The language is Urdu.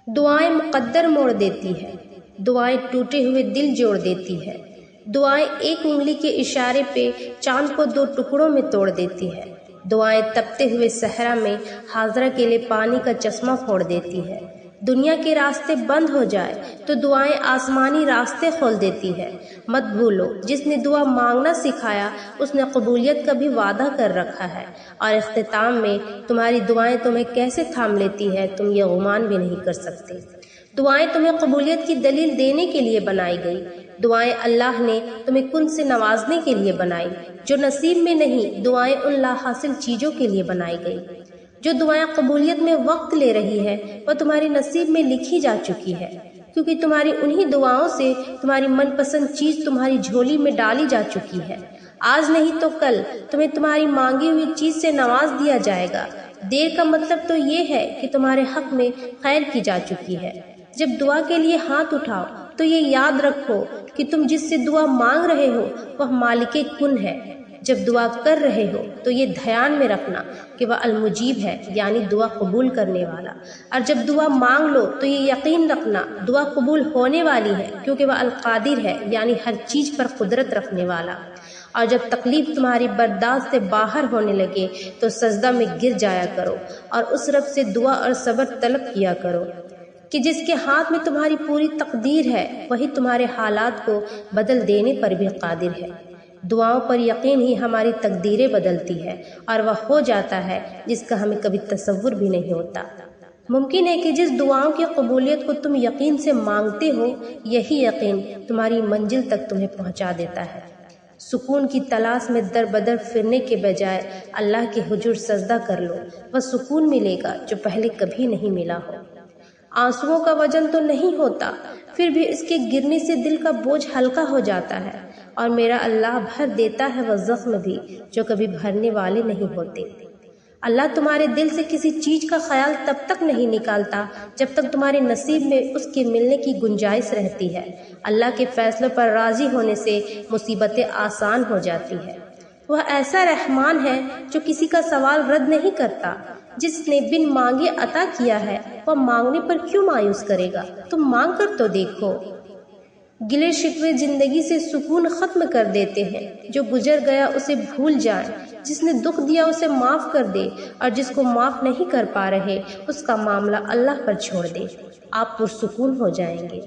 دعائیں مقدر موڑ دیتی ہے، دعائیں ٹوٹے ہوئے دل جوڑ دیتی ہے، دعائیں ایک انگلی کے اشارے پہ چاند کو 2 ٹکڑوں میں توڑ دیتی ہے، دعائیں تپتے ہوئے صحرا میں حاضرہ کے لیے پانی کا چشمہ پھوڑ دیتی ہے، دنیا کے راستے بند ہو جائے تو دعائیں آسمانی راستے کھول دیتی ہے۔ مت بھولو، جس نے دعا مانگنا سکھایا اس نے قبولیت کا بھی وعدہ کر رکھا ہے، اور اختتام میں تمہاری دعائیں تمہیں کیسے تھام لیتی ہے تم یہ گمان بھی نہیں کر سکتے۔ دعائیں تمہیں قبولیت کی دلیل دینے کے لیے بنائی گئی، دعائیں اللہ نے تمہیں کن سے نوازنے کے لیے بنائی، جو نصیب میں نہیں دعائیں ان لا حاصل چیزوں کے لیے بنائی گئی۔ جو دعائیں قبولیت میں وقت لے رہی ہے وہ تمہاری نصیب میں لکھی جا چکی ہے، کیونکہ تمہاری انہی دعاؤں سے تمہاری من پسند چیز تمہاری جھولی میں ڈالی جا چکی ہے۔ آج نہیں تو کل تمہیں تمہاری مانگی ہوئی چیز سے نواز دیا جائے گا۔ دیر کا مطلب تو یہ ہے کہ تمہارے حق میں خیر کی جا چکی ہے۔ جب دعا کے لیے ہاتھ اٹھاؤ تو یہ یاد رکھو کہ تم جس سے دعا مانگ رہے ہو وہ مالک کن ہے۔ جب دعا کر رہے ہو تو یہ دھیان میں رکھنا کہ وہ المجیب ہے، یعنی دعا قبول کرنے والا، اور جب دعا مانگ لو تو یہ یقین رکھنا دعا قبول ہونے والی ہے، کیونکہ وہ القادر ہے، یعنی ہر چیز پر قدرت رکھنے والا۔ اور جب تکلیف تمہاری برداشت سے باہر ہونے لگے تو سجدہ میں گر جایا کرو اور اس رب سے دعا اور صبر طلب کیا کرو کہ جس کے ہاتھ میں تمہاری پوری تقدیر ہے وہی تمہارے حالات کو بدل دینے پر بھی قادر ہے۔ دعاؤں پر یقین ہی ہماری تقدیریں بدلتی ہے اور وہ ہو جاتا ہے جس کا ہمیں کبھی تصور بھی نہیں ہوتا۔ ممکن ہے کہ جس دعاؤں کی قبولیت کو تم یقین سے مانگتے ہو یہی یقین تمہاری منزل تک تمہیں پہنچا دیتا ہے۔ سکون کی تلاش میں در بدر پھرنے کے بجائے اللہ کے حضور سجدہ کر لو، وہ سکون ملے گا جو پہلے کبھی نہیں ملا ہو۔ آنسوؤں کا وزن تو نہیں ہوتا، پھر بھی اس کے گرنے سے دل کا بوجھ ہلکا ہو جاتا ہے، اور میرا اللہ بھر دیتا ہے وہ زخم بھی جو کبھی بھرنے والے نہیں ہوتے۔ اللہ تمہارے دل سے کسی چیز کا خیال تب تک نہیں نکالتا جب تک تمہارے نصیب میں اس کے ملنے کی گنجائش رہتی ہے۔ اللہ کے فیصلوں پر راضی ہونے سے مصیبتیں آسان ہو جاتی ہے۔ وہ ایسا رحمان ہے جو کسی کا سوال رد نہیں کرتا۔ جس نے بن مانگے عطا کیا ہے وہ مانگنے پر کیوں مایوس کرے گا؟ تم مانگ کر تو دیکھو۔ گلے شکوے زندگی سے سکون ختم کر دیتے ہیں، جو گزر گیا اسے بھول جائیں، جس نے دکھ دیا اسے معاف کر دے، اور جس کو معاف نہیں کر پا رہے اس کا معاملہ اللہ پر چھوڑ دے، آپ پرسکون ہو جائیں گے۔